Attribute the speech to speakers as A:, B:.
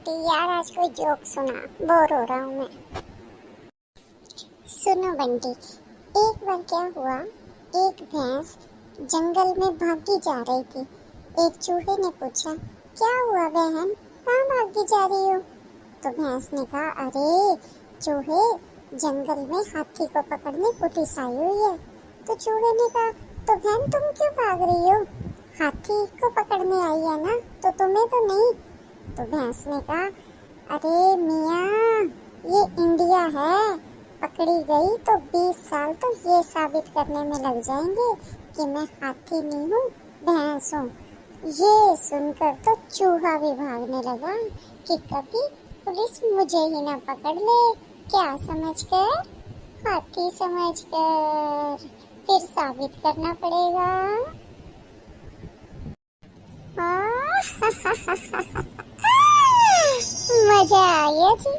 A: बंटी यार आज कोई जोक सुना, बोर हो रहा हूँ मैं। सुनो बंटी, एक बार क्या हुआ, एक भैंस जंगल में भागी जा रही थी। एक चूहे ने पूछा, क्या हुआ बहन, कहाँ भागी जा रही हो? तो भैंस ने कहा, अरे चूहे, जंगल में हाथी को पकड़ने पुलिस आई हुई है। तो चूहे ने कहा, तो बहन तुम क्यों भाग रही हो? हाथी को पकड़ने आई है ना, तो तुम्हें तो नहीं। तो भैंस ने कहा, अरे मियाँ, ये इंडिया है, पकड़ी गई तो 20 साल तो ये साबित करने में लग जाएंगे कि मैं हाथी नहीं हूँ, भैंस हूँ। ये सुनकर तो चूहा भी भागने लगा कि कभी पुलिस मुझे ही ना पकड़ ले। क्या समझकर? हाथी समझकर। फिर साबित करना पड़ेगा। मजा आया जी।